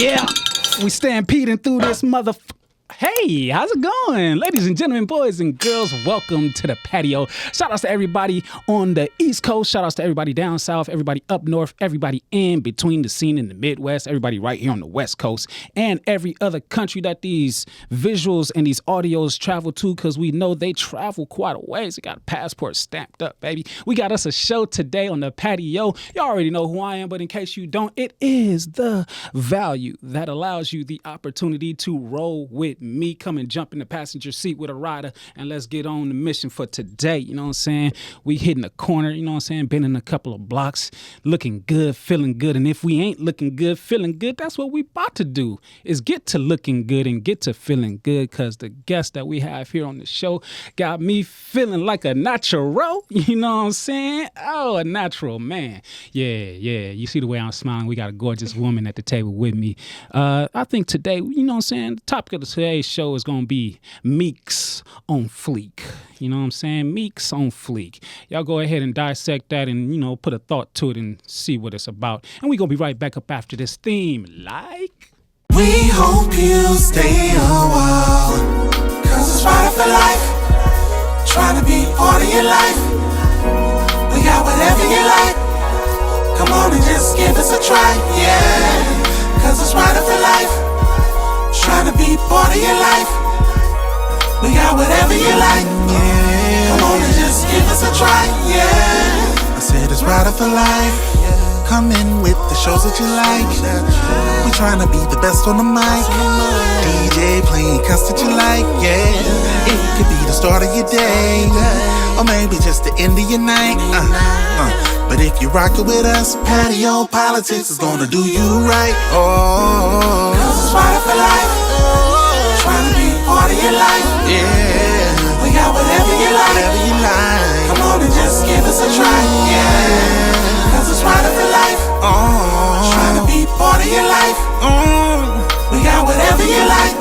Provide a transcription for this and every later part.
Yeah, we stampeding through this Hey, how's it going? Ladies and gentlemen, boys and girls, welcome to the patio. Shout outs to everybody on the East Coast. Shout outs to everybody down south, everybody up north, everybody in between the scene in the Midwest, everybody right here on the West Coast, and every other country that these visuals and these audios travel to, because we know they travel quite a ways. They got a passport stamped up, baby. We got us a show today on the patio. Y'all already know who I am, but in case you don't, it is the value that allows you the opportunity to roll with me. Come and jump in the passenger seat with a rider, and let's get on the mission for today. You know what I'm saying? We hitting a corner, you know what I'm saying? Been in a couple of blocks, looking good, feeling good. And if we ain't looking good, feeling good, that's what we about to do, is get to looking good and get to feeling good, because the guest that we have here on the show got me feeling like a natural, you know what I'm saying? Oh, a natural, man. Yeah. You see the way I'm smiling? We got a gorgeous woman at the table with me. I think today, you know what I'm saying, the topic of today's show is going to be Meeks On Fleek. You know what I'm saying? Meeks On Fleek. Y'all go ahead and dissect that and, you know, put a thought to it and see what it's about. And we're going to be right back up after this theme. We hope you stay a while, 'cause it's right for life. Trying to be part of your life. We got whatever you like. Come on and just give us a try, yeah. 'Cause it's right for life. Trying to be part of your life. We got whatever you like, yeah. Come on and just give us a try, yeah. I said it's right for life. Come in with the shows that you like. We trying to be the best on the mic. DJ playing cuts that you like, yeah. It could be the start of your day, or maybe just the end of your night. But if you rock it with us, Patio PolitiCz is gonna do you right. Oh, 'cause it's right for life. Trying to be part of your life, yeah. We got whatever you like, whatever you like. Come on and just give us a try, yeah. 'Cause it's right for life. Oh, trying to be part of your life. We got whatever you like.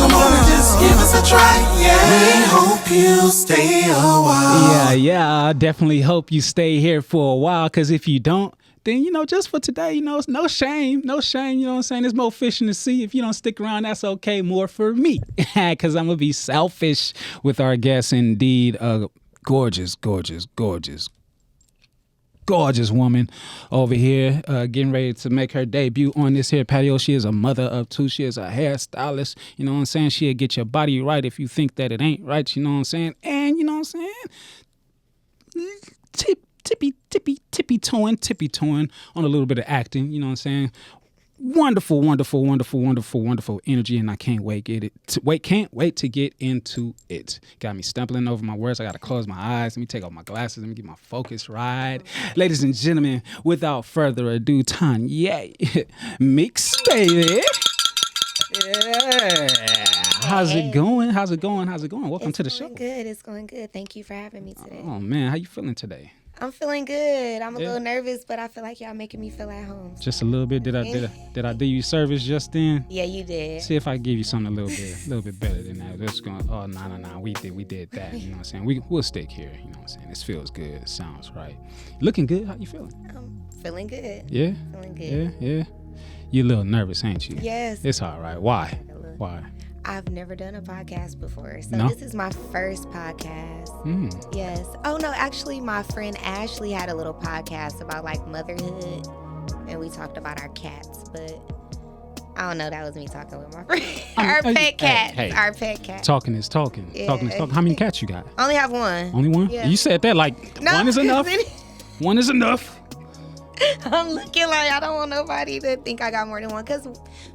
Come on and just give us a try, yeah. We hope you stay a while. Yeah, I definitely hope you stay here for a while, because if you don't, then, you know, just for today, you know, it's no shame, you know what I'm saying? There's more fish in the sea. If you don't stick around, that's okay, more for me, because I'm going to be selfish with our guest. Indeed, gorgeous woman over here, getting ready to make her debut on this here patio. She is a mother of two. She is a hairstylist. You know what I'm saying? She'll get your body right if you think that it ain't right. You know what I'm saying? And you know what I'm saying? Tippy toeing on a little bit of acting. You know what I'm saying? Wonderful energy, and I can't wait to get into it. Got me stumbling over my words. I gotta close my eyes. Let me take off my glasses. Let me get my focus right. Ladies and gentlemen, without further ado, Tonyae Meeks, baby. Yeah. How's it going? Welcome to the show. It's going good. Thank you for having me today. Oh man, how you feeling today? I'm feeling good. I'm a little nervous, but I feel like y'all making me feel at home. Just a little bit. Did I do you service just then? Yeah, you did. See if I give you something a little bit better than that. That's going. Oh no. We did that. You know what I'm saying? We'll stick here. You know what I'm saying? This feels good. It sounds right. Looking good. How you feeling? I'm feeling good. Yeah. Feeling good. Yeah. You a little nervous, ain't you? Yes. It's all right. Why? I've never done a podcast before, so No? This is my first podcast. Yes. Oh no, actually, my friend Ashley had a little podcast about like motherhood, and we talked about our cats. But I don't know. That was me talking with my friend. Our pet cat. Our pet cat. Talking is talking. Yeah. Talking is talking. How many cats you got? I only have one. Only one? Yeah. You said that like No, one is enough. One is enough. I'm looking like I don't want nobody to think I got more than one, because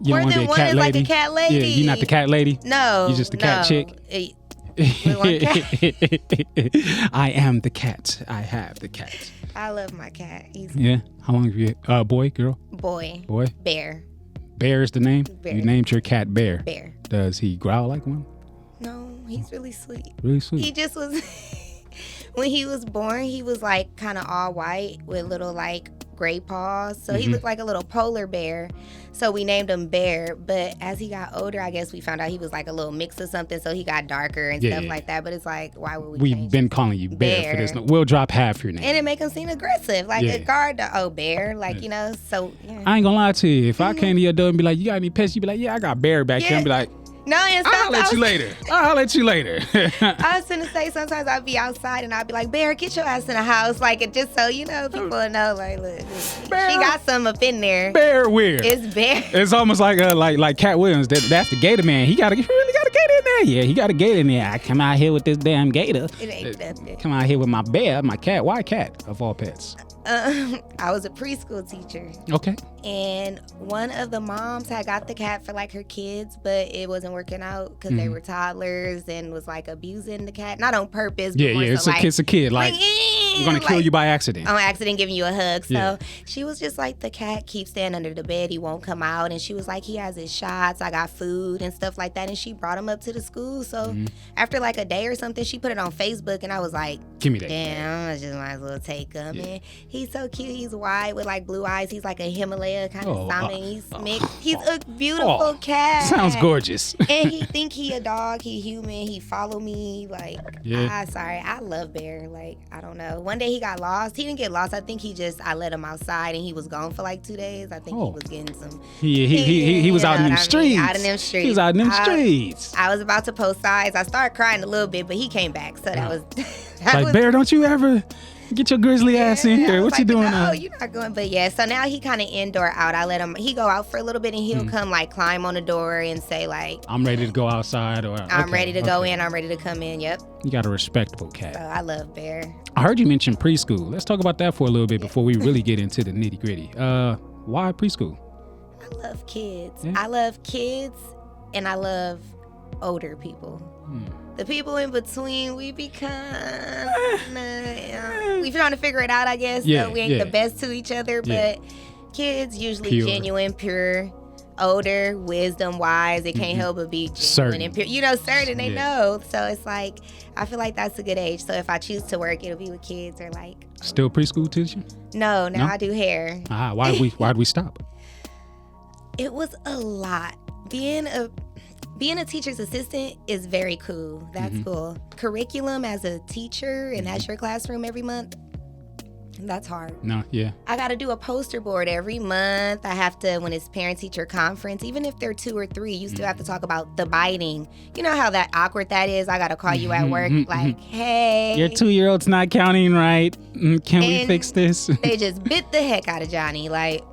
You more don't than want to be a cat one is lady. like a cat lady. Yeah, you're not the cat lady. No, you're just the cat chick. With one cat. I am the cat. I have the cat. I love my cat. He's How long have you? Boy, girl. Boy. Bear. Bear is the name. Bear. You named your cat Bear. Bear. Does he growl like one? No, he's really sweet. Really sweet. He just was. When he was born, he was like kind of all white with little like gray paws. So he looked like a little polar bear. So we named him Bear. But as he got older, I guess we found out he was like a little mix of something. So he got darker and stuff like that. But it's like, why would we We've been calling you Bear for this. We'll drop half your name. And it make him seem aggressive. Like a guard dog. Oh, Bear. Like, you know, so. Yeah. I ain't gonna lie to you. If I came to your door and be like, you got any pets? You be like, yeah, I got Bear back here. And be like, no, and stuff. I'll let you later. I'll let you later. I was gonna say sometimes I'd be outside and I'd be like, Bear, get your ass in the house, like it just so you know people will know, like, look, Bear, she got something up in there. Bear weird. It's Bear. It's almost like Cat Williams. That's the Gator man. He really got a gator in there. Yeah, he got a gator in there. I come out here with this damn gator. It ain't nothing. Come out here with my bear, my cat. Why cat of all pets? I was a preschool teacher. Okay. And one of the moms had got the cat for like her kids, but it wasn't working out because they were toddlers and was like abusing the cat, not on purpose. But It's a kid. Like we're gonna kill you by accident. On accident, giving you a hug. So she was just like, the cat keeps staying under the bed. He won't come out. And she was like, he has his shots. I got food and stuff like that. And she brought him up to the school. So after like a day or something, she put it on Facebook, and I was like, give me that. Damn, I just might as well take him. Yeah. And he's so cute. He's white with like blue eyes. He's like a Himalaya kind of salmon. He's mixed. He's a beautiful cat. Sounds gorgeous. And he think he a dog. He human. He follow me. Like, I love Bear. Like, I don't know. One day he got lost. He didn't get lost. I think I let him outside and he was gone for like 2 days. I think he was getting some. He was out in them streets. Out in them streets. He was out in them streets. I was about to post sides. I started crying a little bit, but he came back. So that was. Bear, don't you ever get your grizzly ass in here? What you doing now? No, you're not going. But yeah, so now he kind of indoor out. I let him. He go out for a little bit and he'll come like climb on the door and say like, I'm ready to go outside, or I'm ready to go in. I'm ready to come in. Yep. You got a respectable cat. So I love Bear. I heard you mention preschool. Let's talk about that for a little bit before we really get into the nitty gritty. Why preschool? I love kids. Yeah. I love kids and I love older people. The people in between, we become, we trying to figure it out, I guess. So we ain't the best to each other, but kids usually pure. Genuine, pure, older, wisdom, wise. It can't help but be genuine and pure. You know, certain, they know. So it's like, I feel like that's a good age. So if I choose to work, it'll be with kids or like. Still preschool teacher? No, I do hair. Why'd we stop? It was a lot. Being a teacher's assistant is very cool. That's cool. Curriculum as a teacher and that's your classroom every month, that's hard. No, yeah. I got to do a poster board every month. I have to, when it's parent-teacher conference, even if they're 2 or 3, you still have to talk about the biting. You know how that awkward that is? I got to call you at work like, hey. Your 2-year-old's not counting right. Can we fix this? They just bit the heck out of Johnny. Like,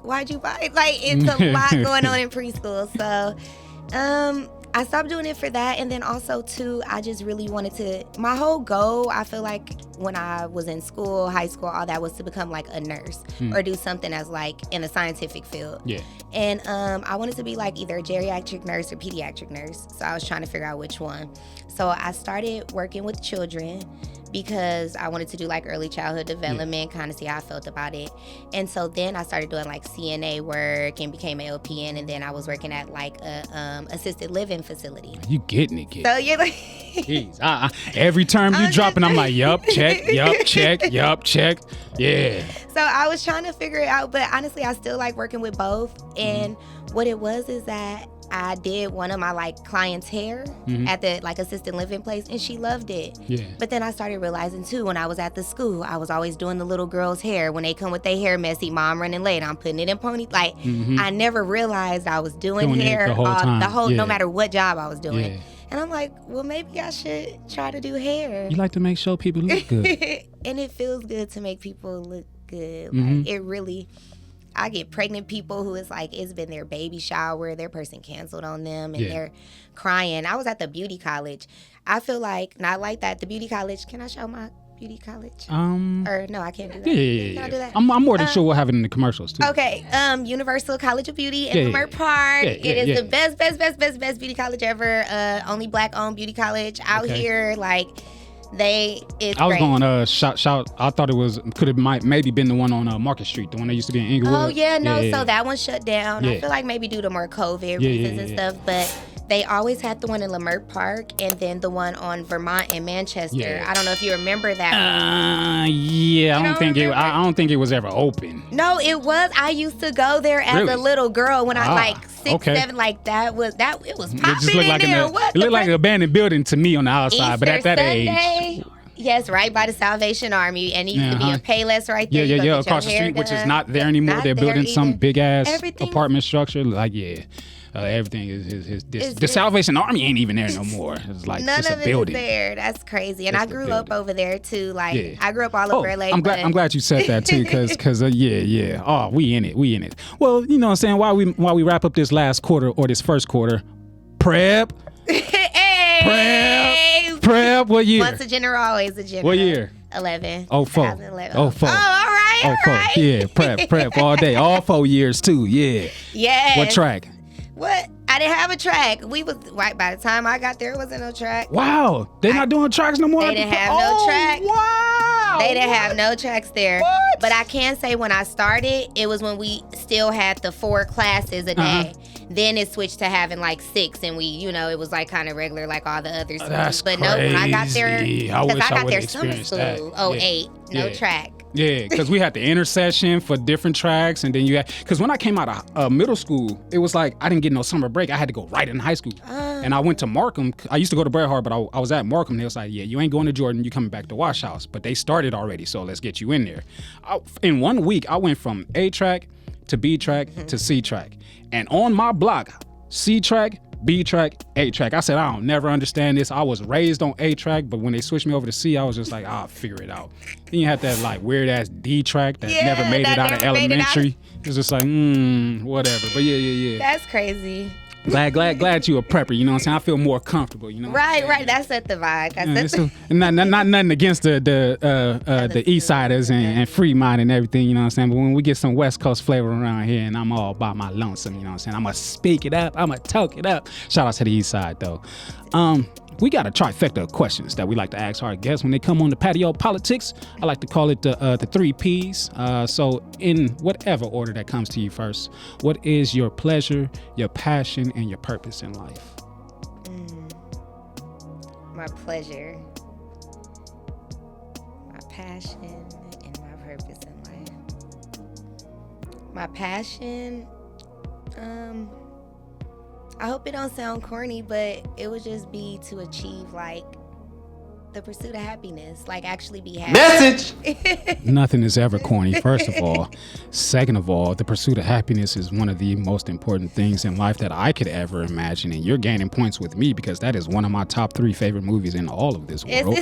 why'd you bite? Like, it's a lot going on in preschool. So, I stopped doing it for that, and then also too, I just really wanted to. My whole goal, I feel like, when I was in school, high school, all that was to become like a nurse or do something as like in a scientific field. Yeah. And I wanted to be like either a geriatric nurse or pediatric nurse. So I was trying to figure out which one. So I started working with children because I wanted to do like early childhood development, kind of see how I felt about it. And so then I started doing like CNA work and became an LPN, and then I was working at like a assisted living facility. You getting it, kid. So you're like, jeez, every term you dropping, I'm like, yup, check, yup, check, yeah. So I was trying to figure it out, but honestly, I still like working with both. And what it was is that I did one of my like clients' hair at the like assisted living place, and she loved it. Yeah. But then I started realizing too, when I was at the school, I was always doing the little girls' hair. When they come with their hair messy, mom running late, I'm putting it in pony. Like I never realized I was doing hair the whole no matter what job I was doing. Yeah. And I'm like, well, maybe I should try to do hair. You like to make sure people look good. And it feels good to make people look good. Like it really. I get pregnant people who is like, it's been their baby shower, their person canceled on them, and they're crying. I was at the beauty college. I feel like, not like that, the beauty college, can I show my beauty college? Or no, I can't do that. Yeah. Can I do that? I'm more than sure we'll have it in the commercials too. Okay, Universal College of Beauty in Leimert Park. It is the best beauty college ever. Only Black-owned beauty college out here. Like, I was great. Going shout. I thought it might maybe been the one on Market Street, the one that used to be in Inglewood. Oh yeah, no. So that one shut down. I feel like maybe due to more COVID reasons and stuff. But They always had the one in Leimert Park and then the one on Vermont and Manchester. Yeah. I don't know if you remember that one. Yeah, I don't think it was ever open. No, it was. I used to go there as Really? a little girl when I like 6, okay. 7, like that. It was popping It just looked like in there. it looked like an abandoned building to me on the outside, but at that Sunday, age. Yes, right by the Salvation Army, and it used to be a Payless right there. Yeah, across the street, which is not there anymore. Not They're there building some either. big ass Everything- apartment structure. Like, everything is the Salvation Army ain't even there no more. It's like None just of a it building. is there. That's crazy. And Just I a grew up building. over there too. Like Yeah. I grew up all over LA. I'm glad you said that too, because yeah. Oh, we in it. Well, you know what I'm saying. While we wrap up this last quarter or this first quarter, prep. Prep. What year? Once a general, always a general. What year? 11. 04. 2011. 04. Oh, all right. All right. Yeah, prep all day, all 4 years too. Yeah. Yes. What track? What? I didn't have a track. We was right by the time I got there, it wasn't no track. Wow, they're not doing tracks no more. They didn't have no track. Wow. They didn't have no tracks there. What? But I can say when I started, it was when we still had the 4 classes a day. Then it switched to having like 6, and we, it was like kind of regular like all the other schools. That's But no, when I got there, crazy. because wish I got would've there summer experienced that. school, 08, no Yeah. track. Yeah, because we had the intercession for different tracks, and then because when I came out of middle school, it was like I didn't get no summer break. I had to go right in high school, and I went to Markham. I used to go to Bret Hart, but I was at Markham. They was like, "Yeah, you ain't going to Jordan. You coming back to Wash House." But they started already, so let's get you in there. In 1 week, I went from A track to B track to C track, and on my block, C track, B track, A track. I said, I don't never understand this. I was raised on A track, but when they switched me over to C, I was just like, I'll figure it out. Then you have that like weird ass D track that never made it out of elementary. It's just like, whatever. But yeah. That's crazy. Glad you a prepper, you know what I'm saying? I feel more comfortable, you know. Right. That's at the vibe. Not nothing against the East Siders and Fremont and everything, you know what I'm saying? But when we get some West Coast flavor around here and I'm all by my lonesome, you know what I'm saying? I'm gonna speak it up, I'm gonna talk it up. Shout out to the East Side though. We got a trifecta of questions that we like to ask our guests when they come on the Patio PolitiCz. I like to call it the 3 Ps. So in whatever order that comes to you first, what is your pleasure, your passion, and your purpose in life? My pleasure, my passion, and my purpose in life. My passion, I hope it don't sound corny, but it would just be to achieve like the pursuit of happiness, like actually be happy. Message! Nothing is ever corny, first of all. Second of all, the pursuit of happiness is one of the most important things in life that I could ever imagine. And you're gaining points with me because that is one of my top 3 favorite movies in all of this world.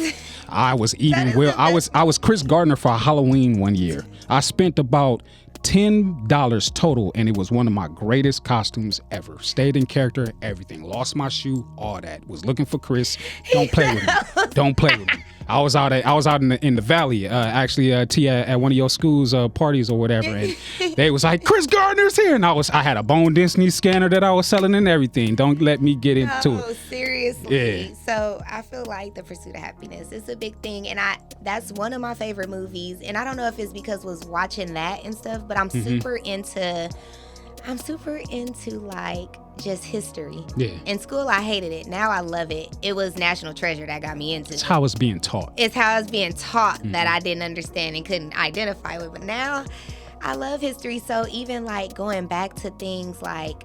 I was Chris Gardner for Halloween one year. I spent about $10 total, and it was one of my greatest costumes ever. Stayed in character, everything. Lost my shoe, all that. Was looking for Chris. Don't play with me. Don't play with me. I was out in the valley, actually, Tia at one of your school's parties or whatever, and they was like, Chris Gardner's here, and I had a Bone Density scanner that I was selling and everything. Don't let me get into it. Oh, seriously. Yeah. So I feel like the pursuit of happiness is a big thing, and that's one of my favorite movies. And I don't know if it's because I was watching that and stuff, but I'm super into like just history. Yeah. In school, I hated it. Now I love it. It was National Treasure that got me into it. It's how it's being taught. It's how I was being taught that I didn't understand and couldn't identify with. But now I love history. So even like going back to things like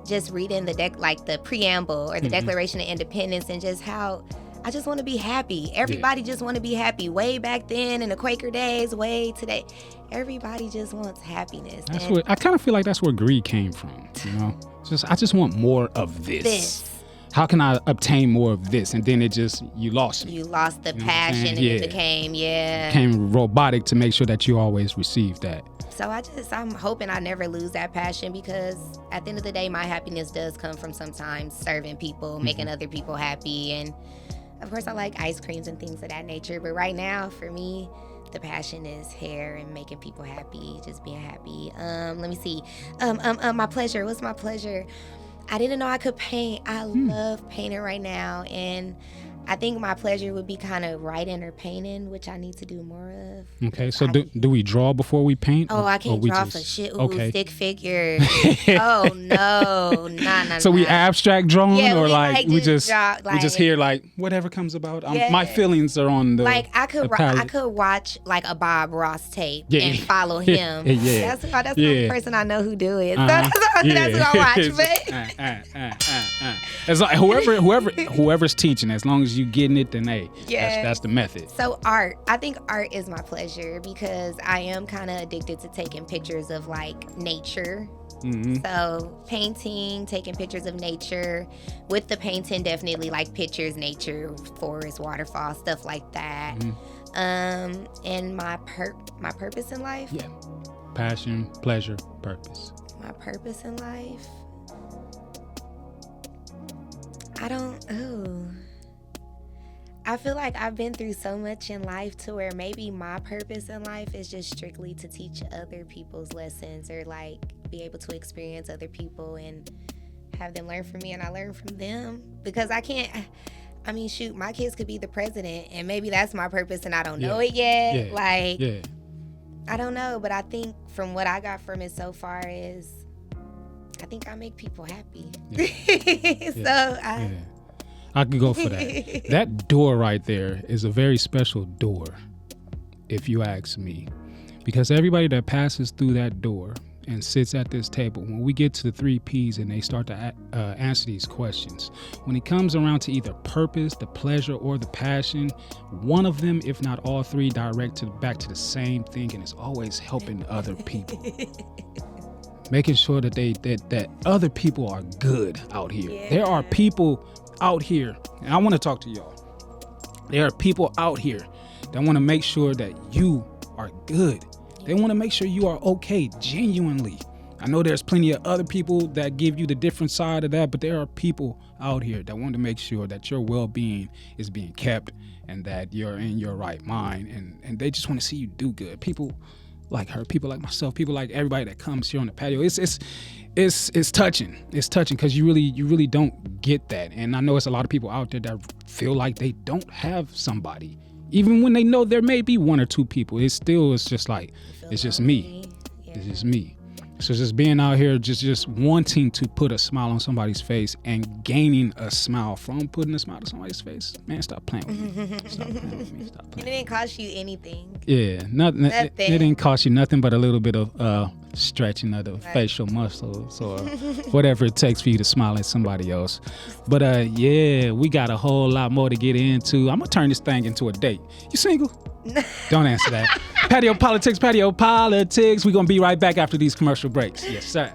just reading the preamble or the Declaration of Independence, and just how I just want to be happy. Everybody just want to be happy. Way back then in the Quaker days, way today, everybody just wants happiness. I kind of feel like that's where greed came from. You know, I just want more of this. How can I obtain more of this? And then you lost me. You lost the passion, and it became robotic to make sure that you always receive that. So I'm hoping I never lose that passion, because at the end of the day, my happiness does come from sometimes serving people, making other people happy. And of course, I like ice creams and things of that nature. But right now, for me, the passion is hair and making people happy, just being happy. Let me see. My pleasure. What's my pleasure? I didn't know I could paint. I love painting right now. And I think my pleasure would be kind of writing or painting, which I need to do more of. Okay, so do we draw before we paint? Oh, I can't draw for shit. Ooh, okay. stick figure. Oh no, nah. So we abstract drawing, yeah, or we just draw, we just hear like whatever comes about. Yeah. My feelings are on the like I could watch like a Bob Ross tape and follow him. Yeah. That's the only person I know who do it. So that's who I watch. But it's like whoever's teaching, as long as you getting it, then hey, that's the method. So art, I think art is my pleasure because I am kind of addicted to taking pictures of like nature. Mm-hmm. So painting, taking pictures of nature. With the painting, definitely like pictures, nature, forest, waterfall, stuff like that. Mm-hmm. And my purpose in life. Yeah. Passion, pleasure, purpose. My purpose in life. I feel like I've been through so much in life to where maybe my purpose in life is just strictly to teach other people's lessons or like be able to experience other people and have them learn from me and I learn from them. Because my kids could be the president and maybe that's my purpose and I don't know it yet. I don't know, but I think from what I got from it so far is I think I make people happy. I could go for that. That door right there is a very special door, if you ask me. Because everybody that passes through that door and sits at this table, when we get to the 3 Ps and they start to answer these questions, when it comes around to either purpose, the pleasure, or the passion, one of them, if not all 3, direct back to the same thing, and it's always helping other people. Making sure that that other people are good out here. Yeah. There are people out here, and I want to talk to y'all. There are people out here that want to make sure that you are good. They want to make sure you are okay, genuinely. I know there's plenty of other people that give you the different side of that, but there are people out here that want to make sure that your well-being is being kept and that you're in your right mind, and they just want to see you do good. People like her, people like myself, people like everybody that comes here on the patio. It's touching. It's touching because you really don't get that. And I know it's a lot of people out there that feel like they don't have somebody. Even when they know there may be 1 or 2 people, it's just like, it's just me. Yeah. It's just me. So just being out here, just wanting to put a smile on somebody's face and gaining a smile from putting a smile on somebody's face. Man, stop playing with me. Stop playing with me. Stop playing. It didn't cost you anything. Yeah, nothing. It didn't cost you nothing but a little bit of stretching of the facial muscles or whatever it takes for you to smile at somebody else. But we got a whole lot more to get into. I'm gonna turn this thing into a date. You single? Don't answer that. Patio PolitiCz. We're going to be right back after these commercial breaks. Yes, sir.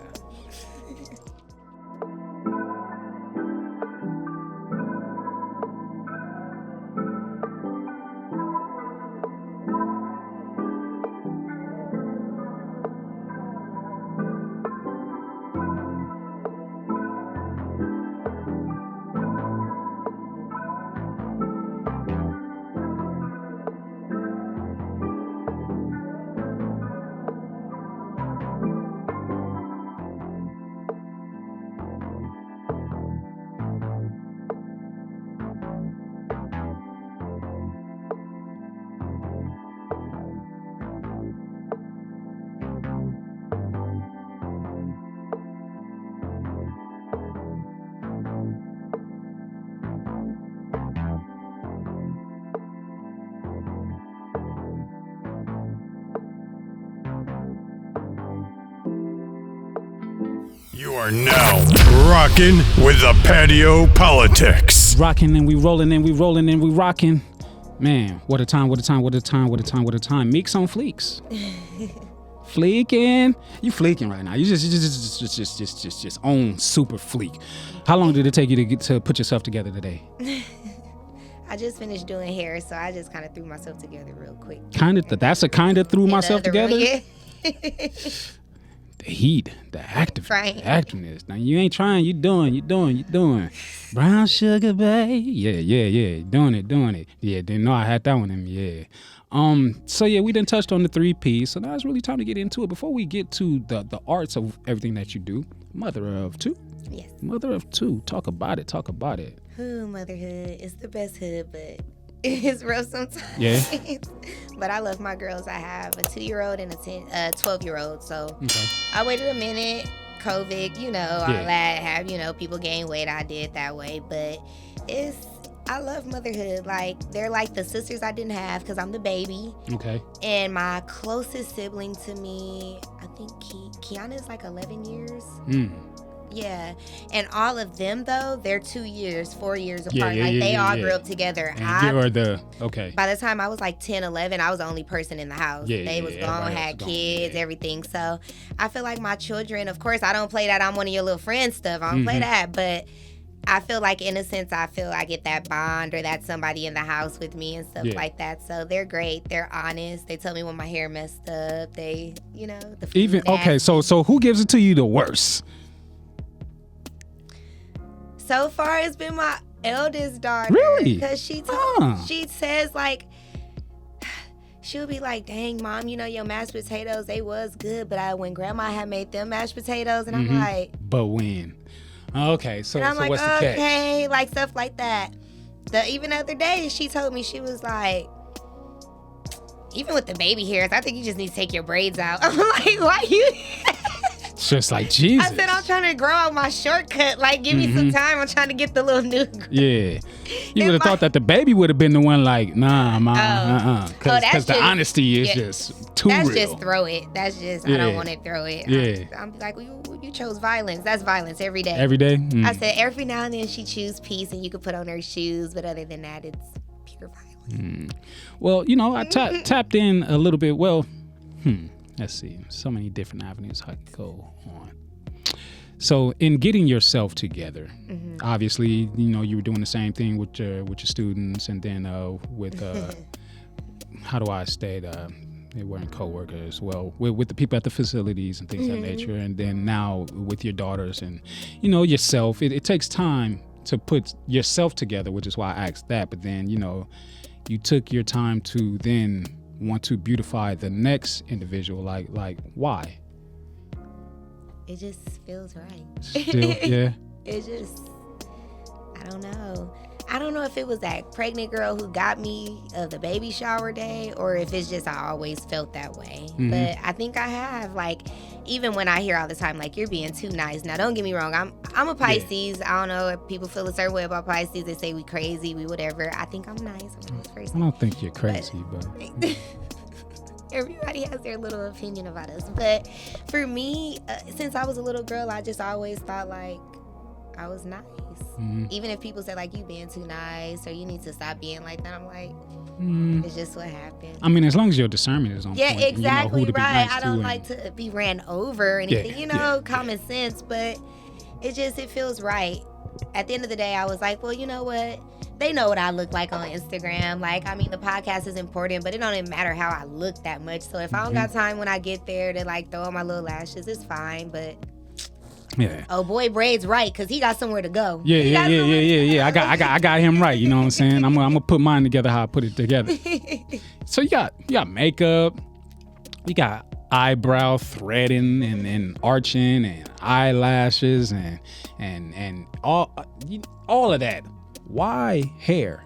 You are now rocking with the Patio PolitiCz. Rocking and we rolling and we rolling and we rocking. Man, what a time, what a time, what a time, what a time, what a time. Meeks on Fleeks. Fleeking. You fleeking right now. You just own super fleek. How long did it take you to get to put yourself together today? I just finished doing hair, so I just kind of threw myself together real quick. That's a kind of threw myself together? Yeah. The heat, the activeness. Now you ain't trying, you doing. Brown sugar, babe. Yeah. Doing it. Yeah, didn't know I had that one in me, yeah. So yeah, we done touched on the 3 Ps, so now it's really time to get into it. Before we get to the arts of everything that you do, mother of 2. Yes. Mother of 2. Talk about it. Motherhood is the best hood, but it's rough sometimes. Yeah. But I love my girls. I have a 2-year-old and a 12-year-old. So Okay. I waited a minute. COVID, all that. Have, people gain weight. I did that way. But I love motherhood. Like, they're like the sisters I didn't have because I'm the baby. Okay. And my closest sibling to me, I think Kiana is like 11 years. Yeah. And all of them, though, they're 2 years, 4 years apart. They all grew up together. Okay. By the time I was like 10, 11, I was the only person in the house. They was gone, had kids, everything. So I feel like my children, of course, I don't play that I'm one of your little friends stuff. I don't play that. But I feel like, in a sense, I get that bond or that somebody in the house with me and stuff like that. So they're great. They're honest. They tell me when my hair messed up. They, the food okay. So who gives it to you the worst? So far, it's been my eldest daughter. Really? Because she says, like, she'll be like, dang, Mom, your mashed potatoes, they was good. But when Grandma had made them mashed potatoes, and I'm like. But when? Okay, so, and I'm like, what's the catch? Okay, like stuff like that. Even the other day, she told me, she was like, even with the baby hairs, I think you just need to take your braids out. I'm like, why you... It's just like, Jesus. I said, I'm trying to grow out my shortcut. Like, give me some time. I'm trying to get the little new. Yeah. You would have thought that the baby would have been the one like, nah, Mom, Because the honesty is just too real. That's just throw it. That's just, I don't want to throw it. Yeah. I'm like, well, you chose violence. That's violence every day. Every day? I said, every now and then she choose peace and you could put on her shoes. But other than that, it's pure violence. Well, I tapped in a little bit. Well, let's see. So many different avenues I could go on. So in getting yourself together, obviously, you were doing the same thing with your students, and then with how do I state? They weren't coworkers. Well, with the people at the facilities and things of that nature, and then now with your daughters and yourself. It takes time to put yourself together, which is why I asked that. But then you took your time to then want to beautify the next individual. Like why? It just feels right. Still, yeah. It just, I don't know. I don't know if it was that pregnant girl who got me of the baby shower day, or if it's just I always felt that way. But I think I have. Like, even when I hear all the time, like, you're being too nice. Now, don't get me wrong. I'm a Pisces. I don't know if people feel a certain way about Pisces. They say we crazy, we whatever. I think I'm nice. I'm a nice person. I don't think you're crazy, but everybody has their little opinion about us. But for me, since I was a little girl, I just always thought like I was nice. Even if people say like you being too nice or you need to stop being like that, I'm like, it's just what happened. I mean, as long as your discernment is on point. Yeah, exactly, who to right. Be nice I don't like to be ran over or anything, common sense, but it feels right. At the end of the day, I was like, well, you know what? They know what I look like on Instagram. Like, I mean, the podcast is important, but it don't even matter how I look that much. So if I don't got time when I get there to like throw on my little lashes, it's fine. But oh boy, braids right, because he got somewhere to go. Yeah. I got him right. You know what I'm saying? I'm gonna put mine together how I put it together. So you got makeup, you got eyebrow threading and arching and eyelashes and all of that. Why hair?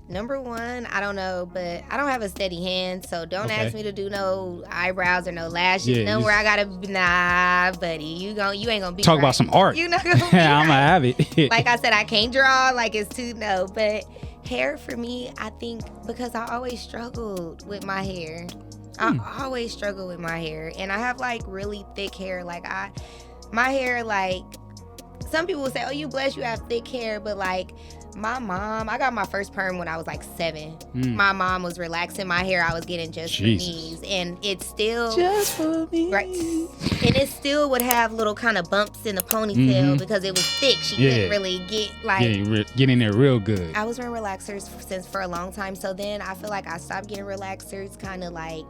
Number one, I don't know, but I don't have a steady hand, so don't ask me to do no eyebrows or no lashes. Nowhere I gotta, nah, buddy, you ain't gonna be talk right. About some art. You're not gonna be I'm gonna have it. Like I said, I can't draw, like it's too, no, but hair for me, I think, because I always struggled with my hair. I always struggle with my hair, and I have like really thick hair. Like my hair, like some people will say, oh, you blessed, you have thick hair, but like my mom, I got my first perm when I was like 7. My mom was relaxing my hair. I was getting just for me, and it still just for me, right? And it still would have little kind of bumps in the ponytail because it was thick. She couldn't really get like get in there real good. I was wearing relaxers for a long time, so then I feel like I stopped getting relaxers kind of like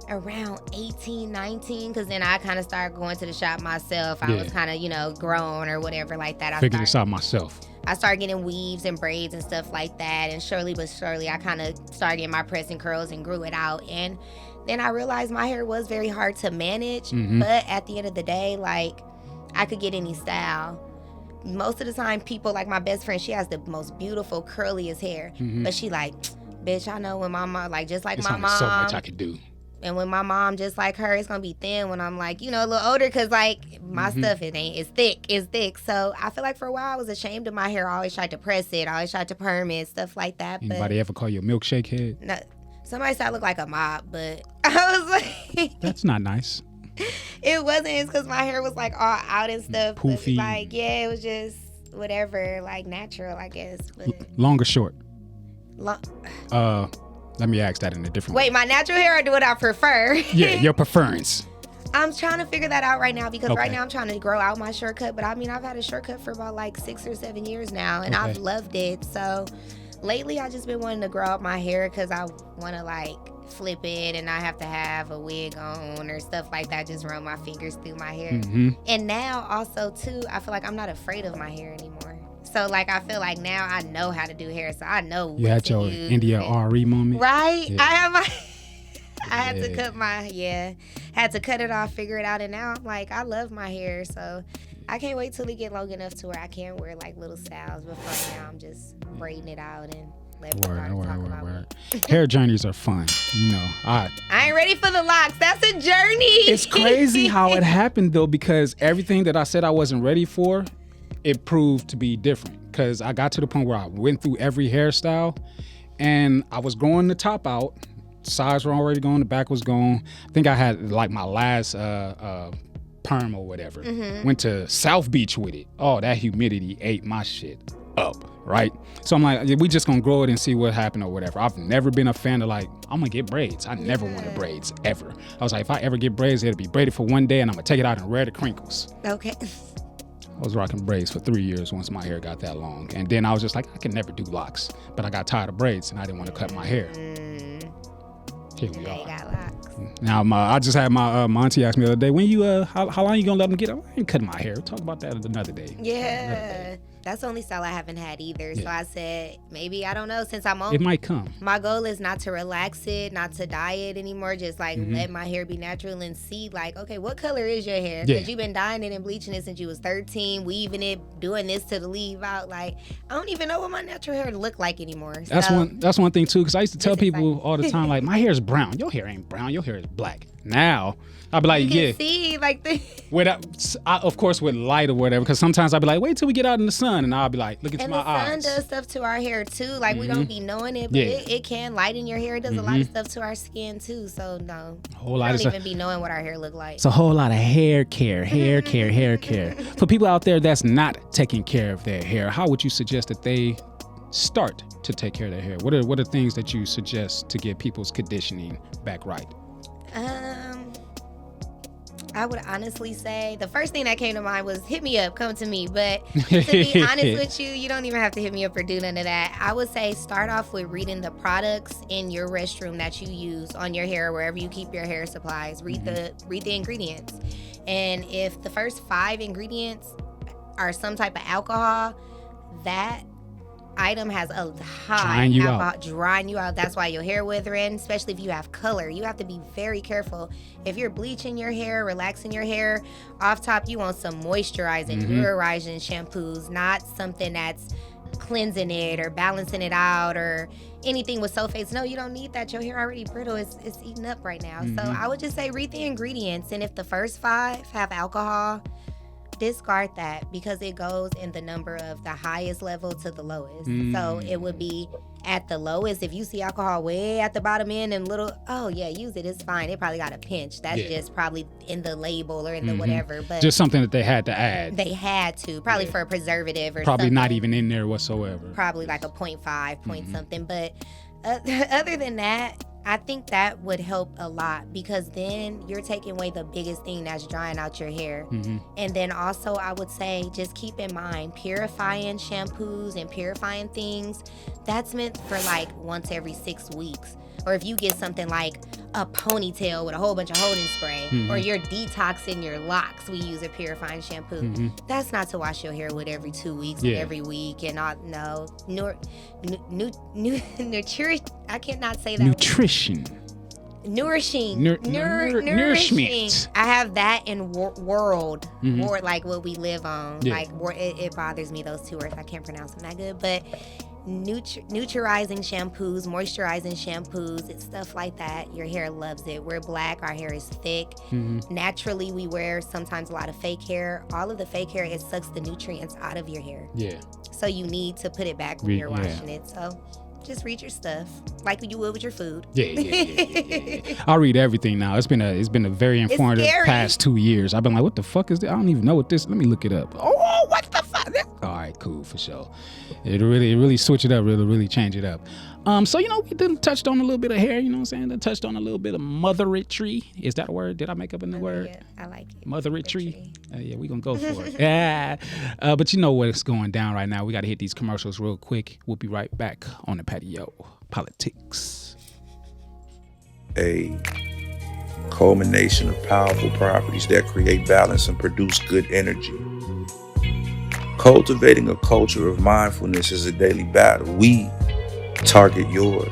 around 18, 19, because then I kind of started going to the shop myself. I was kind of, grown or whatever like that. Figured this out myself. I started getting weaves and braids and stuff like that, and surely but surely I kind of started getting my pressing curls and grew it out. And then I realized my hair was very hard to manage, but at the end of the day, like, I could get any style. most of the time people, like my best friend, she has the most beautiful curliest hair, but she like, bitch, I know when my mom, like just like It's my only mom, so much I could do. and when my mom just like her, it's gonna be thin when I'm like, you know, a little older, cause like my stuff, it's thick. So I feel like for a while I was ashamed of my hair. I always tried to press it, I always tried to perm it, stuff like that. Anybody ever call you a milkshake head? No, somebody said I look like a mop, but I was like, That's not nice. it wasn't. It's because my hair was like all out and stuff. Poofy. But, like, yeah, it was just whatever, like natural, I guess. But Long or short? long. Let me ask that in a different way. Wait, my natural hair or do what I prefer? Yeah, your preference. I'm trying to figure that out right now because Okay. right now I'm trying to grow out my shortcut. But I mean, I've had a shortcut for about like 6 or 7 years now, and I've loved it. So lately, I've just been wanting to grow out my hair because I want to like flip it and not have to have a wig on or stuff like that. Just run my fingers through my hair. And now also too, I feel like I'm not afraid of my hair anymore. So like I feel like now I know how to do hair, so I know. You had your India RE moment, right? Yeah. I have my. I had to cut had to cut it off, figure it out, and now I'm like, I love my hair, so I can't wait till it get long enough to where I can wear like little styles. But for now, I'm just braiding it out and let me talk about it. Hair journeys are fun. You know, I ain't ready for the locks. That's a journey. It's crazy how it happened though, because everything that I said I wasn't ready for, it proved to be different. Because I got to the point where I went through every hairstyle, and I was growing the top out. Sides were already gone, the back was gone. I think I had like my last perm or whatever. Went to South Beach with it. Oh, that humidity ate my shit up, right? So I'm like, we just gonna grow it and see what happened or whatever. I've never been a fan of like, I'm gonna get braids. I never wanted braids, ever. I was like, if I ever get braids, it'll be braided for one day and I'm gonna take it out and wear the crinkles. Okay. I was rocking braids for 3 years once my hair got that long. And then I was just like, I can never do locks. But I got tired of braids and I didn't want to cut my hair. Here we They are. got locks. Now, I just had my auntie ask me the other day, when you, how long you gonna let them get up? I ain't cutting my hair. We'll talk about that another day. Yeah. That's the only style I haven't had either. So I said, maybe, I don't know, since I'm on. It might come. My goal is not to relax it, not to dye it anymore, just like let my hair be natural and see like, okay, what color is your hair? Because you've been dyeing it and bleaching it since you was 13, weaving it, doing this to the leave out. Like, I don't even know what my natural hair look like anymore. That's one thing too, because I used to tell people exciting. all the time, like, my hair is brown. Your hair ain't brown. Your hair is black. Now, I'll be like, you can see like the of course with light or whatever, because sometimes I'll be like, wait till we get out in the sun, and I'll be like, look into my eyes. And the sun does stuff to our hair too. Like we don't be knowing it, but it can lighten your hair. It does a lot of stuff to our skin too. So no, whole lot I of don't stuff. even be knowing what our hair look like. It's a whole lot of hair care. For people out there that's not taking care of their hair, how would you suggest that they start to take care of their hair? What are things that you suggest to get people's conditioning back right? I would honestly say the first thing that came to mind was hit me up, come to me. But to be honest with you, you don't even have to hit me up or do none of that. I would say start off with reading the products in your restroom that you use on your hair, wherever you keep your hair supplies. Read the ingredients. And if the first 5 ingredients are some type of alcohol, that item has a high alcohol, drying you out. That's why your hair withering, especially if you have color. You have to be very careful. If you're bleaching your hair, relaxing your hair, off top you want some moisturizing, nourishing shampoos, not something that's cleansing it or balancing it out or anything with sulfates. No, you don't need that. Your hair already brittle. It's eating up right now. So I would just say read the ingredients, and if the first 5 have alcohol, discard that, because it goes in the number of the highest level to the lowest. So it would be at the lowest. If you see alcohol way at the bottom end and little, use it, it's fine. It probably got a pinch. That's just probably in the label or in the whatever. But just something that they had to add. They had to, probably for a preservative or probably something. not even in there whatsoever. Probably like a 0.5 point something. But other than that, I think that would help a lot, because then you're taking away the biggest thing that's drying out your hair. And then also I would say just keep in mind purifying shampoos and purifying things, that's meant for like once every 6 weeks. Or if you get something like a ponytail with a whole bunch of holding spray, or you're detoxing your locks, we use a purifying shampoo. That's not to wash your hair with every 2 weeks, every week, and not nutrition. I cannot say that. Nutrition. Nourishing. Nourishment. I have that in world, like what we live on. Yeah. Like it bothers me, those two words. I can't pronounce them that good, but neutralizing shampoos, moisturizing shampoos, it's stuff like that. Your hair loves it. We're black, our hair is thick. Naturally, we wear sometimes a lot of fake hair. All of the fake hair, it sucks the nutrients out of your hair. Yeah. So you need to put it back when you're washing it. So just read your stuff like you would with your food. Yeah. I'll read everything now. It's been a very informative past 2 years. I've been like, what the fuck is this? I don't even know what this. Let me look it up. Oh, what the fuck? All right, cool, for sure. It really switch it up, really change it up. So we done touched on a little bit of hair. You know what I'm saying? Then touched on a little bit of motheritry. Is that a word? Did I make up a new word? Yeah, I like it. Motheritry. Yeah, we gonna go for it. Yeah. But you know what's going down right now. We got to hit these commercials real quick. We'll be right back on the Patio PolitiCz. A culmination of powerful properties that create balance and produce good energy. Cultivating a culture of mindfulness is a daily battle. We target your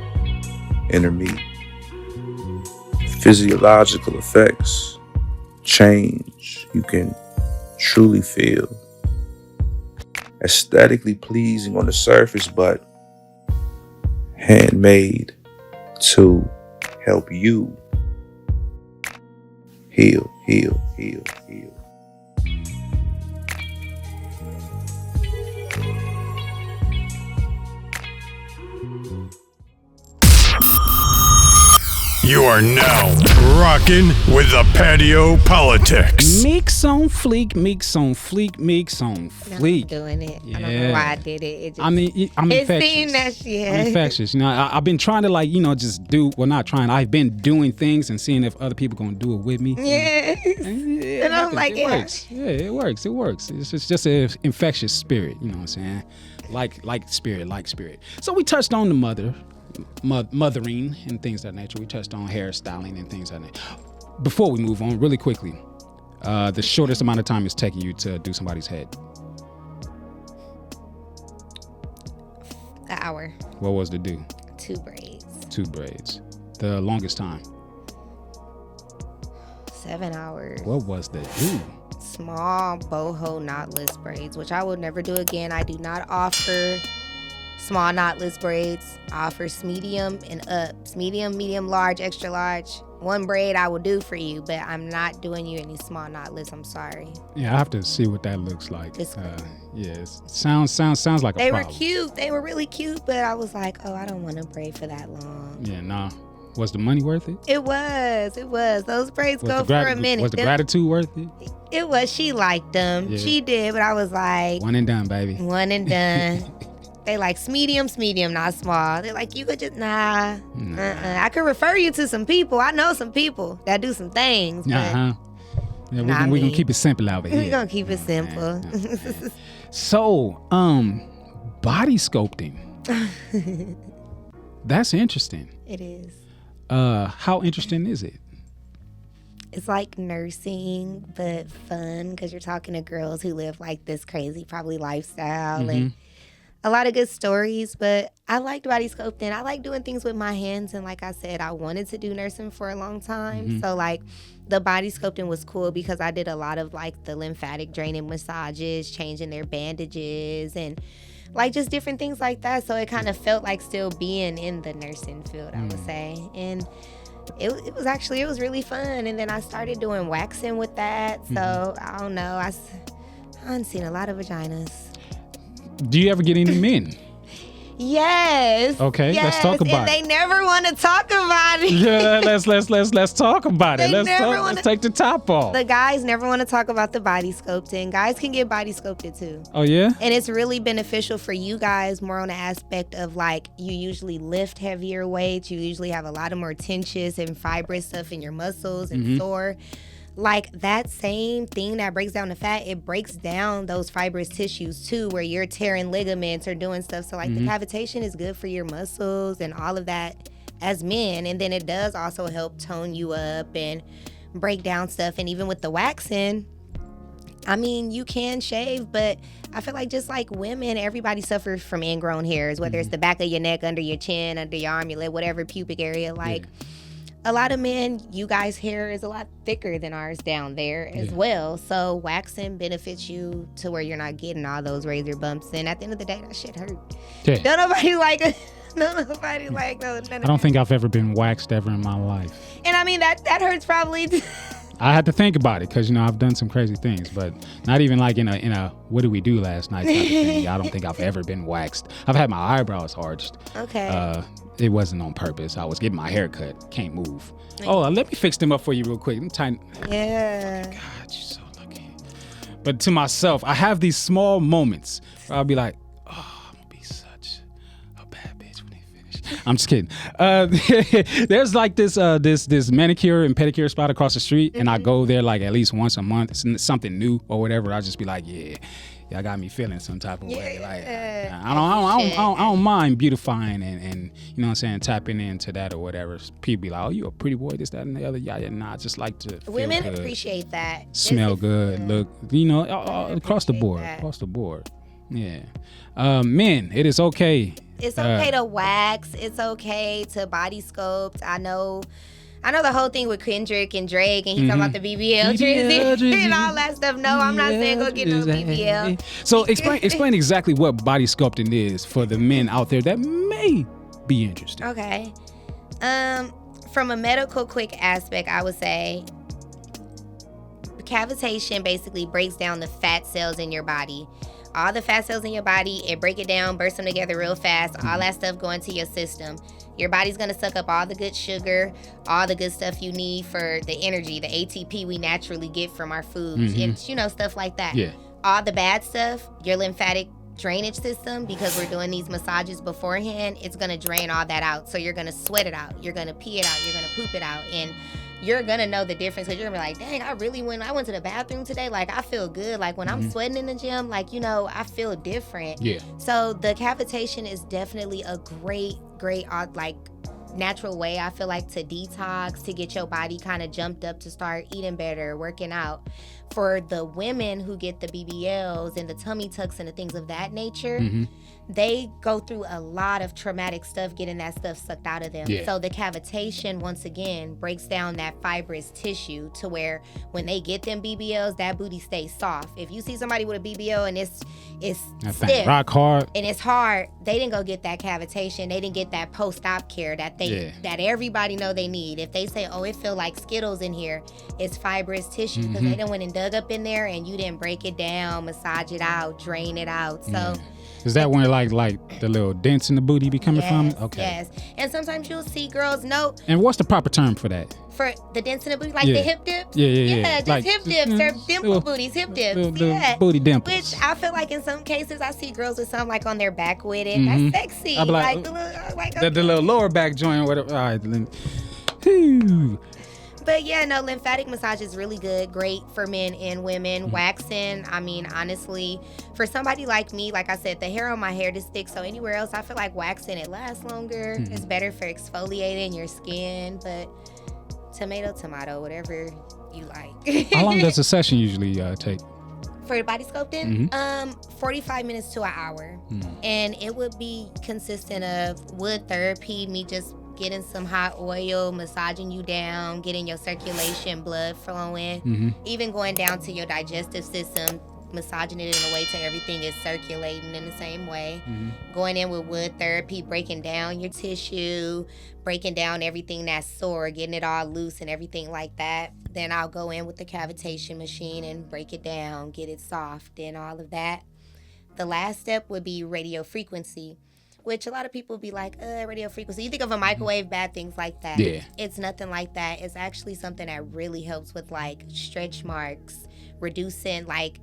inner me. Physiological effects, change you can truly feel. Aesthetically pleasing on the surface, but handmade to help you heal. You are now rocking with the Patio PolitiCz. Meeks On Fleek, Meeks On Fleek, Meeks On Fleek. I'm doing it. Yeah. I don't know why I did it. It just, I'm infectious. Seemed that shit. I'm infectious. I've been trying to just do, well, not trying. I've been doing things and seeing if other people gonna do it with me. Yeah. And I'm like, it works. Yeah, it works. It's just an infectious spirit. You know what I'm saying? Like spirit. So we touched on the mothering and things of that nature. We touched on hairstyling and things of that nature. Before we move on, really quickly, the shortest amount of time it's taking you to do somebody's head. An hour. What was the do? 2 braids. 2 braids. The longest time? 7 hours. What was the do? Small boho knotless braids, which I would never do again. I do not offer small knotless braids. I offer medium and ups. Medium, large, extra large. 1 braid I will do for you, but I'm not doing you any small knotless. I'm sorry. Yeah, I have to see what that looks like. Yes, sounds like a problem. They were cute. They were really cute, but I was like, I don't want to braid for that long. Yeah, nah. Was the money worth it? It was. Those braids go for a minute. Was the gratitude worth it? It was. She liked them. Yeah. She did, but I was like, one and done, baby. One and done. They like medium, not small. They're like, you could just, nah. I could refer you to some people. I know some people that do some things. But Yeah, we're going to keep it simple out here. We're going to keep it simple. So, body sculpting. That's interesting. It is. How interesting is it? It's like nursing, but fun, because you're talking to girls who live like this crazy, probably lifestyle and a lot of good stories. But I liked body sculpting. I like doing things with my hands. And like I said, I wanted to do nursing for a long time. So like the body sculpting was cool because I did a lot of like the lymphatic draining massages, changing their bandages and like just different things like that. So it kind of felt like still being in the nursing field, I would say. And it was really fun. And then I started doing waxing with that. So I don't know. I've seen a lot of vaginas. Do you ever get any men? Yes. Okay, yes. let's talk about it. And they never want to talk about it. Yeah, let's talk about it. Let's take the top off. The guys never want to talk about the body sculpting. Guys can get body sculpted too. Oh yeah? And it's really beneficial for you guys more on the aspect of like you usually lift heavier weights. You usually have a lot of more tension and fibrous stuff in your muscles and sore. Like that same thing that breaks down the fat, it breaks down those fibrous tissues too, where you're tearing ligaments or doing stuff. So like the cavitation is good for your muscles and all of that as men. And then it does also help tone you up and break down stuff. And even with the waxing, I mean, you can shave, but I feel like just like women, everybody suffers from ingrown hairs, whether it's the back of your neck, under your chin, under your arm, your leg, whatever pubic area. Like a lot of men, you guys' hair is a lot thicker than ours down there as well. So waxing benefits you to where you're not getting all those razor bumps. And at the end of the day, that shit hurt. Yeah. Don't nobody like it. Nobody like no. I don't think I've ever been waxed ever in my life. And I mean that hurts probably. I had to think about it because I've done some crazy things, but not even like in a what did we do last night type of thing. I don't think I've ever been waxed. I've had my eyebrows arched. Okay. It wasn't on purpose. I was getting my hair cut. Can't move. Oh, let me fix them up for you real quick. I'm tight. Yeah. God, you're so lucky. But to myself, I have these small moments where I'll be like, oh, I'm gonna be such a bad bitch when they finish. I'm just kidding. There's like this manicure and pedicure spot across the street, and I go there like at least once a month. It's something new or whatever. I just be like, yeah. Y'all got me feeling some type of way. Like I don't mind beautifying and you know what I'm saying, tapping into that or whatever. People be like, oh, you a pretty boy, this, that, and the other. Yeah, nah, I just like to feel women good, appreciate that. smell good, look, across the board. That. Across the board. Yeah. Men, it is okay. It's okay to wax. It's okay to body sculpt. I know the whole thing with Kendrick and Drake, and he talking about the BBL transition and all that stuff. No, I'm not saying go get no BBL. So explain exactly what body sculpting is for the men out there that may be interested. Okay. From a medical quick aspect, I would say cavitation basically breaks down the fat cells in your body. All the fat cells in your body, it break it down, burst them together real fast. All that stuff go into your system. Your body's gonna suck up all the good sugar, all the good stuff you need for the energy, the ATP we naturally get from our foods, and stuff like that. Yeah. All the bad stuff, your lymphatic drainage system, because we're doing these massages beforehand, it's gonna drain all that out. So you're gonna sweat it out, you're gonna pee it out, you're gonna poop it out, and you're gonna know the difference because you're gonna be like, dang, I went to the bathroom today, like I feel good. Like when I'm sweating in the gym, like, I feel different. Yeah. So the cavitation is definitely a great, like natural way, I feel like, to detox, to get your body kind of jumped up to start eating better, working out. For the women who get the BBLs and the tummy tucks and the things of that nature, they go through a lot of traumatic stuff getting that stuff sucked out of them. Yeah. So the cavitation, once again, breaks down that fibrous tissue to where when they get them BBLs, that booty stays soft. If you see somebody with a BBL and it's stiff, rock hard, and it's hard, they didn't go get that cavitation. They didn't get that post-op care that that everybody know they need. If they say, oh, it feel like Skittles in here, it's fibrous tissue because they done went and dug up in there and you didn't break it down, massage it out, drain it out. So is that when like the little dents in the booty be coming from? Okay. Yes. And sometimes you'll see girls And what's the proper term for that? For the dents in the booty, like the hip dips? Yeah. Just like, hip dips or dimple booties, hip dips. Little booty dimples. Which I feel like in some cases I see girls with some like on their back with it. That's sexy. I be like, the little lower back joint, whatever. All right. Whew. But yeah, no, lymphatic massage is really good, great for men and women. Waxing, I mean, honestly, for somebody like me, like I said, the hair on my hair is thick, so anywhere else, I feel like waxing, it lasts longer. It's better for exfoliating your skin, but tomato, whatever you like. How long does a session usually take? For body sculpting, 45 minutes to an hour. And it would be consistent of wood therapy, me just getting some hot oil, massaging you down, getting your circulation, blood flowing, even going down to your digestive system, massaging it in a way to everything is circulating in the same way. Going in with wood therapy, breaking down your tissue, breaking down everything that's sore, getting it all loose and everything like that. Then I'll go in with the cavitation machine and break it down, get it soft and all of that. The last step would be radio frequency, which a lot of people be like, radio frequency. You think of a microwave, bad things like that. Yeah. It's nothing like that. It's actually something that really helps with like stretch marks, reducing like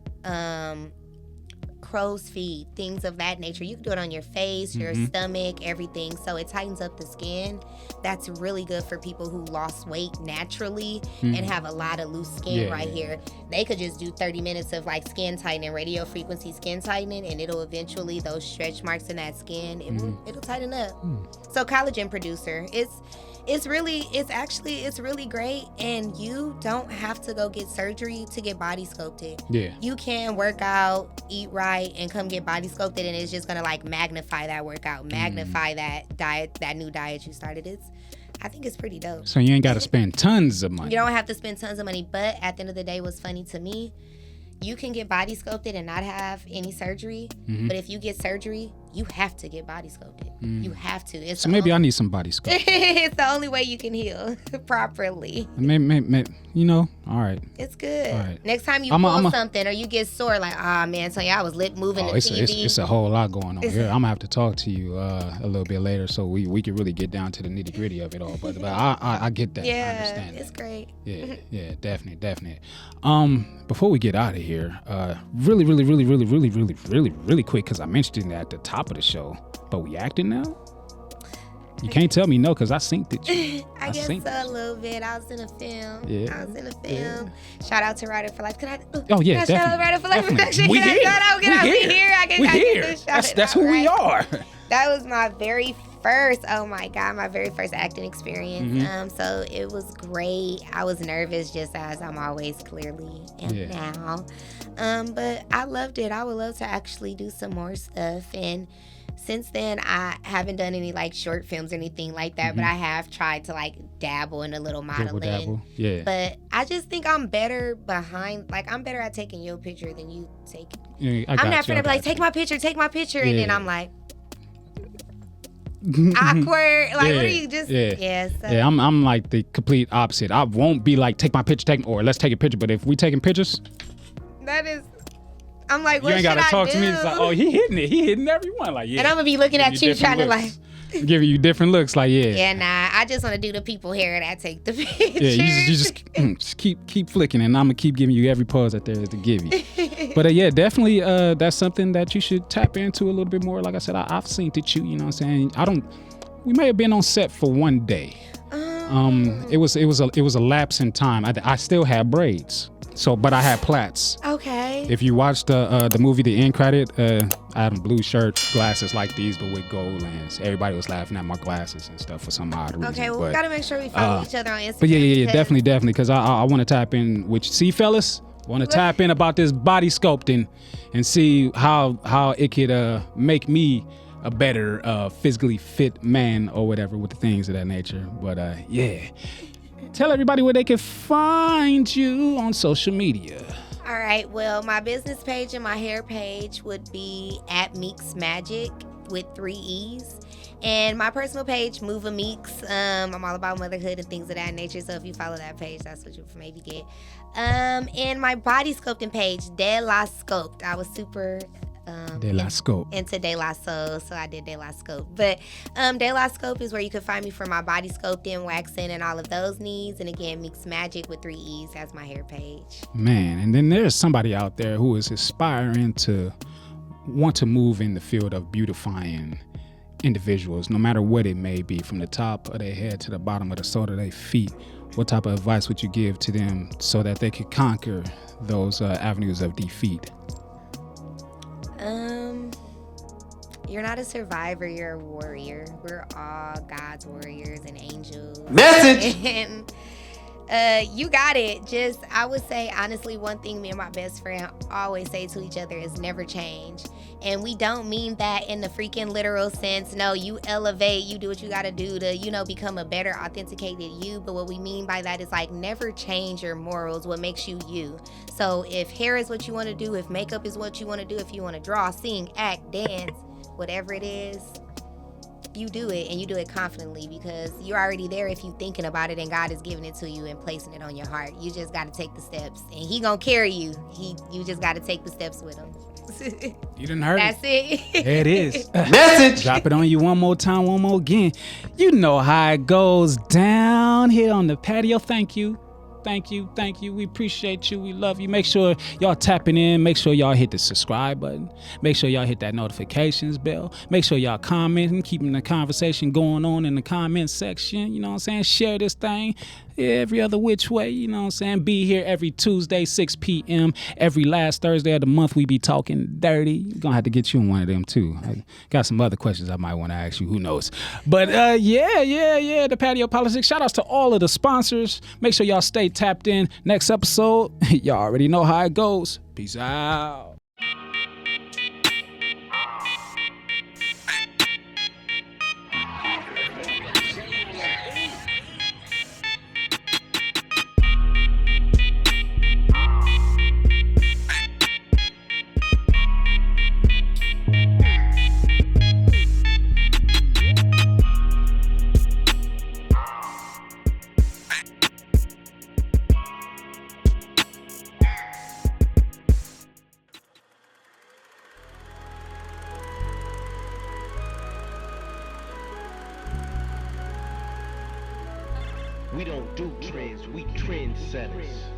crow's feet, things of that nature. You can do it on your face, your stomach, everything. So it tightens up the skin. That's really good for people who lost weight naturally and have a lot of loose skin right here. They could just do 30 minutes of like skin tightening, radio frequency skin tightening, and it'll eventually, those stretch marks in that skin, it'll tighten up. So collagen producer, it's really great, and you don't have to go get surgery to get body sculpted. Yeah. You can work out, eat right, and come get body sculpted, and it's just gonna like magnify that workout, magnify that diet, that new diet you started. I think it's pretty dope. So you ain't got to spend tons of money. You don't have to spend tons of money, but at the end of the day, what's funny to me, you can get body sculpted and not have any surgery, but if you get surgery, you have to get body sculpted. You have to. It's So maybe I need some body sculpt. it's the only way you can heal properly. Maybe, you know, all right. It's good. All right. Next time you pull something or you get sore, like, man, Tonya, I was moving the TV. It's a whole lot going on here. I'm gonna have to talk to you a little bit later so we can really get down to the nitty gritty of it all. But I get that. Yeah, I understand it's that. great. Yeah, definitely. Before we get out of here, really quick, because I mentioned it at the top of the show, but we acting now? You can't tell me no, because I synced it. I guess so, a little bit. I was in a film. Yeah. I was in a film. Shout out to Rider for Life. Can I? Oh yeah, can I shout out Rider for Life production? We here. We here. That's who we are. That was my very first. Oh my God, my very first acting experience. So it was great. I was nervous, just as I'm always clearly and now. But I loved it. I would love to actually do some more stuff. And since then, I haven't done any like short films or anything like that, but I have tried to like dabble in a little modeling. Dabble. Yeah. But I just think I'm better I'm better at taking your picture than you take. Yeah, I'm not afraid to be like, take my picture. And then I'm like, awkward. Like, what are you just? Yeah. So. Yeah, I'm like the complete opposite. I won't be like, take my picture, or let's take a picture. But if we taking pictures, that is. I'm like, what you ain't gotta talk to me. It's like, oh, he hitting everyone. Like, yeah. And I'm gonna be looking at you trying to like. Giving you different looks, like, yeah. Yeah, nah. I just want to do the people here that take the picture. Yeah, you just keep flicking, and I'm gonna keep giving you every pose that there is to give you. But yeah, definitely, that's something that you should tap into a little bit more. Like I said, I've seen it shoot. You know what I'm saying? We may have been on set for one day. It was a lapse in time. I still had braids. So, but I had plaits. Okay. If you watch the movie The End Credit, I had a blue shirt, glasses like these, but with gold lens. Everybody was laughing at my glasses and stuff for some odd reason. Okay, well, we gotta make sure we follow each other on Instagram. But yeah, definitely, because I want to tap in. Which, see, fellas, want to tap in about this body sculpting and see how it could make me a better physically fit man or whatever with the things of that nature. But yeah. Tell everybody where they can find you on social media. All right. Well, my business page and my hair page would be at Meeks Magic with 3 E's. And my personal page, Move a Meeks. I'm all about motherhood and things of that nature. So if you follow that page, that's what you'll maybe get. And my body sculpting page, De La Sculpt. I was super De La Scope. into De La Soul, so I did De La Scope. But De La Scope is where you can find me for my body sculpting, waxing, and all of those needs. And again, Meeks Magic with 3 E's as my hair page. Man, and then there's somebody out there who is aspiring to want to move in the field of beautifying individuals, no matter what it may be, from the top of their head to the bottom of the sole of their feet. What type of advice would you give to them so that they could conquer those avenues of defeat? You're not a survivor, you're a warrior. We're all God's warriors and angels. Message! And you got it. Just, I would say, honestly, one thing me and my best friend always say to each other is never change. And we don't mean that in the freaking literal sense. No, you elevate, you do what you gotta do to, become a better authenticated you. But what we mean by that is like never change your morals, what makes you you. So if hair is what you wanna do, if makeup is what you wanna do, if you wanna draw, sing, act, dance, whatever it is, you do it, and you do it confidently, because you're already there if you're thinking about it, and God is giving it to you and placing it on your heart. You just got to take the steps, and He gonna carry you. You just got to take the steps with Him. You didn't heard That's it. There it is. Message. Drop it on you one more time, one more again. You know how it goes down here on the patio. Thank you. We appreciate you. We love you. Make sure y'all tapping in. Make sure y'all hit the subscribe button. Make sure y'all hit that notifications bell. Make sure y'all commenting, keeping the conversation going on in the comment section. You know what I'm saying? Share this thing every other which way. You know what I'm saying? Be here every Tuesday, 6 p.m. Every last Thursday of the month, we be talking dirty. We're going to have to get you on one of them, too. I got some other questions I might want to ask you. Who knows? But, yeah. The Patio PolitiCz. Shout outs to all of the sponsors. Make sure y'all stay tapped in. Next episode, y'all already know how it goes. Peace out. We don't do trends, we trendsetters.